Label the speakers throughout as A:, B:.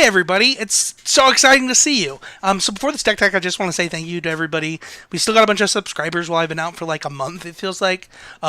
A: everybody, it's so exciting to see you. So before this deck tech, I just want to say thank you to everybody. We still got a bunch of subscribers while I've been out for like a month, it feels like. We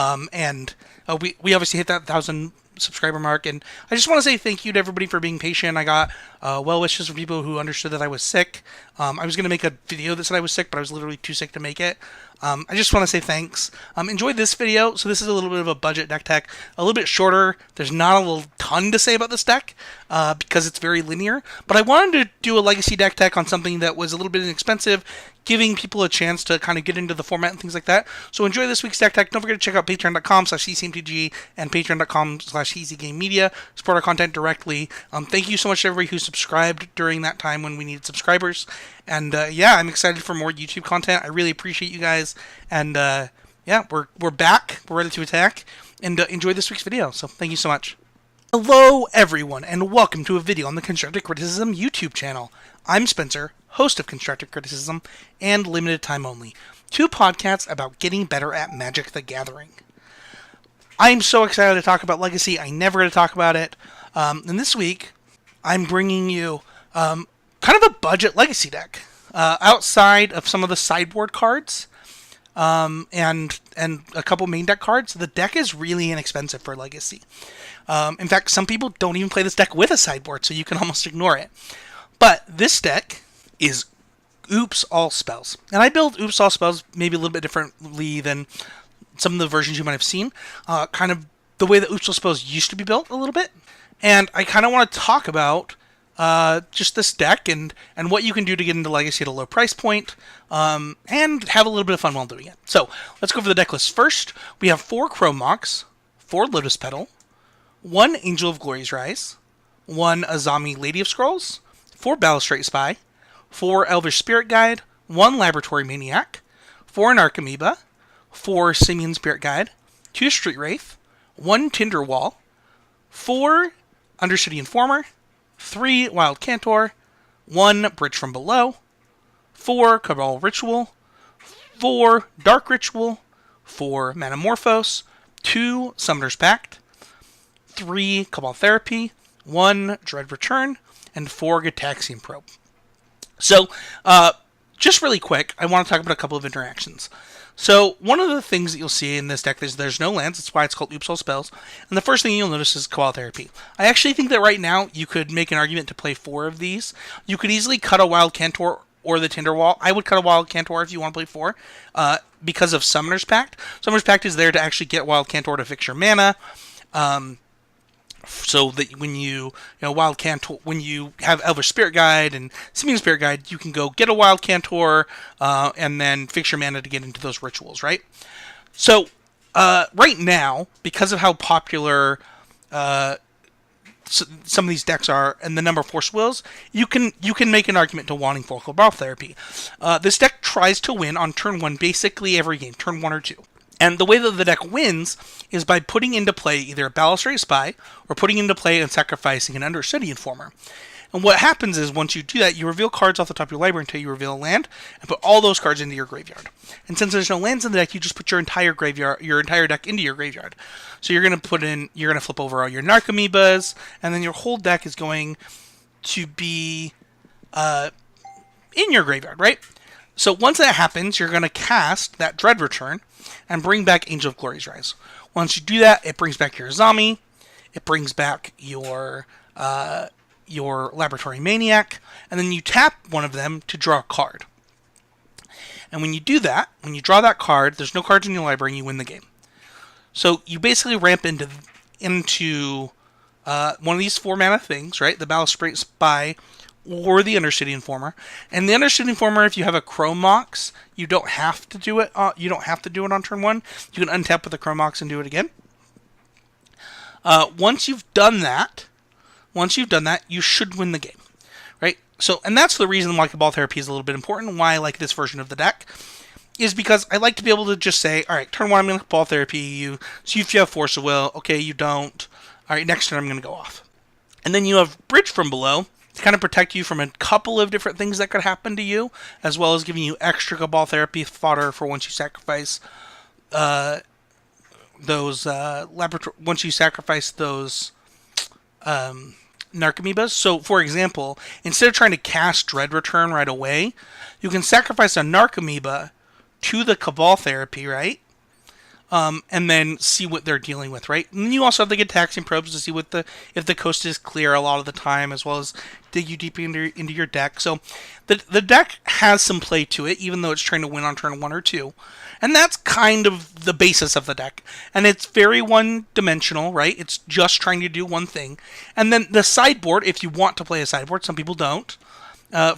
A: obviously hit that 1,000 subscriber mark, and I just want to say thank you to everybody for being patient. I got well wishes from people who understood that I was sick. I was going to make a video that said I was sick, but I was literally too sick to make it. I just want to say thanks. Enjoy this video. So this is a little bit of a budget deck tech, a little bit shorter. There's not a little ton to say about this deck because it's very linear, but I wanted to do a legacy deck tech on something that was a little bit inexpensive, giving people a chance to kind of get into the format and things like that. So enjoy this week's deck tech. Don't forget to check out patreon.com/ccmtg and patreon.com/easygamemedia. Support our content directly. Thank you so much to everybody who subscribed during that time when we needed subscribers. And yeah, I'm excited for more YouTube content. I really appreciate you guys. And yeah, we're back. We're ready to attack. And enjoy this week's video. So thank you so much. Hello, everyone, and welcome to a video on the Constructive Criticism YouTube channel. I'm Spencer, host of Constructive Criticism and Limited Time Only, two podcasts about getting better at Magic the Gathering. I'm so excited to talk about Legacy. I never get to talk about it. And this week, I'm bringing you kind of a budget Legacy deck. Outside of some of the sideboard cards and a couple main deck cards, the deck is really inexpensive for Legacy. In fact, some people don't even play this deck with a sideboard, so you can almost ignore it. But this deck is Oops All Spells. And I build Oops All Spells maybe a little bit differently than some of the versions you might have seen. Kind of the way that Oops All Spells used to be built a little bit. And I kind of want to talk about just this deck and what you can do to get into Legacy at a low price point, and have a little bit of fun while doing it. So let's go over the deck list first. We have 4 Chrome Mox, 4 Lotus Petal, 1 Angel of Glory's Rise, 1 Azami Lady of Scrolls, 4 Balustrade Spy, 4 Elvish Spirit Guide, 1 Laboratory Maniac, 4 Narcomoeba, 4 Simian Spirit Guide, 2 Street Wraith, 1 Tinder Wall, 4 Undercity Informer, 3 Wild Cantor, 1 Bridge from Below, 4 Cabal Ritual, 4 Dark Ritual, 4 Manamorphose, 2 Summoner's Pact, 3 Cabal Therapy, 1 Dread Return, and 4 Gitaxian Probe. So, just really quick, I want to talk about a couple of interactions. So, one of the things that you'll see in this deck is there's no lands. That's why it's called Oops All Spells. And the first thing you'll notice is Cabal Therapy. I actually think that right now you could make an argument to play 4 of these. You could easily cut a Wild Cantor or the Tinder Wall. I would cut a Wild Cantor if you want to play 4 because of Summoner's Pact. Summoner's Pact is there to actually get Wild Cantor to fix your mana. So that when you Wild Cantor, when you have Elvish Spirit Guide and Simian Spirit Guide, you can go get a Wild Cantor and then fix your mana to get into those rituals, right? So right now, because of how popular some of these decks are and the number of Force Wills, you can make an argument to wanting for Cabal Therapy. This deck tries to win on turn 1 basically every game, turn 1 or 2. And the way that the deck wins is by putting into play either a Balustrade Spy or putting into play and sacrificing an Undercity Informer. And what happens is once you do that, you reveal cards off the top of your library until you reveal a land and put all those cards into your graveyard. And since there's no lands in the deck, you just put your entire deck into your graveyard. So you're going to flip over all your Narcomoebas, and then your whole deck is going to be in your graveyard, right? So once that happens, you're going to cast that Dread Return and bring back Angel of Glory's Rise. Once you do that, it brings back your Azami, it brings back your Laboratory Maniac, and then you tap one of them to draw a card. And when you do that, when you draw that card, there's no cards in your library and you win the game. So you basically ramp into one of these 4 mana things, right? The Balustrade Spy or the Undercity Informer. And the Undercity Informer, if you have a Chrome Mox, you don't have to do it. You don't have to do it on turn 1. You can untap with the Chrome Mox and do it again. Once you've done that, you should win the game, right? So, and that's the reason why Cabal Therapy is a little bit important. Why I like this version of the deck is because I like to be able to just say, all right, turn 1 I'm going to Cabal Therapy. See if you have Force of Will. Okay, you don't. All right, next turn I'm going to go off. And then you have Bridge from Below to kind of protect you from a couple of different things that could happen to you, as well as giving you extra Cabal Therapy fodder for once you sacrifice those Narcomoebas. So, for example, instead of trying to cast Dread Return right away, you can sacrifice a Narcomoeba to the Cabal Therapy, right? And then see what they're dealing with, right? And then you also have the Gitaxian Probes to see what if the coast is clear a lot of the time, as well as dig you deep into your deck. So the deck has some play to it, even though it's trying to win on turn 1 or 2. And that's kind of the basis of the deck. And it's very one-dimensional, right? It's just trying to do one thing. And then the sideboard, if you want to play a sideboard, some people don't.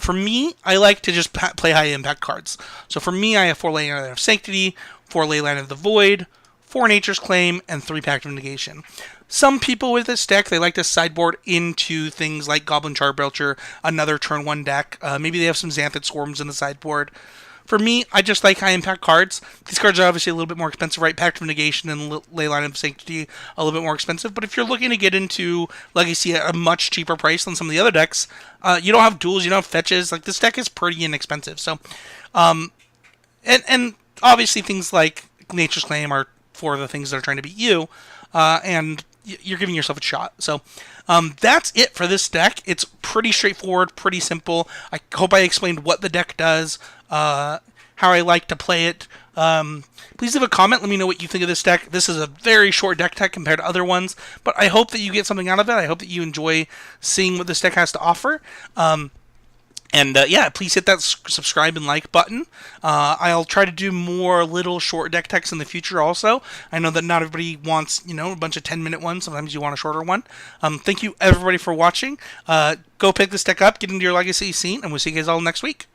A: For me, I like to just play high-impact cards. So for me, I have 4 Leyline of Sanctity, 4 Leyline of the Void, 4 Nature's Claim, and 3 Pact of Negation. Some people with this deck, they like to sideboard into things like Goblin Charbelcher, another turn 1 deck. Maybe they have some Xanthid Swarms in the sideboard. For me, I just like high-impact cards. These cards are obviously a little bit more expensive, right? Pact of Negation and Leyline of Sanctity a little bit more expensive. But if you're looking to get into Legacy at a much cheaper price than some of the other decks, you don't have duels, you don't have fetches. Like, this deck is pretty inexpensive. So, and obviously things like Nature's Claim are for the things that are trying to beat you, and you're giving yourself a shot. So that's it for this deck. It's pretty straightforward, pretty simple. I hope I explained what the deck does, how I like to play it. Please leave a comment. Let me know what you think of this deck. This is a very short deck tech compared to other ones, but I hope that you get something out of it. I hope that you enjoy seeing what this deck has to offer. And yeah, please hit that subscribe and like button. I'll try to do more little short deck techs in the future also. I know that not everybody wants, a bunch of 10-minute ones. Sometimes you want a shorter one. Thank you, everybody, for watching. Go pick this deck up, get into your Legacy scene, and we'll see you guys all next week.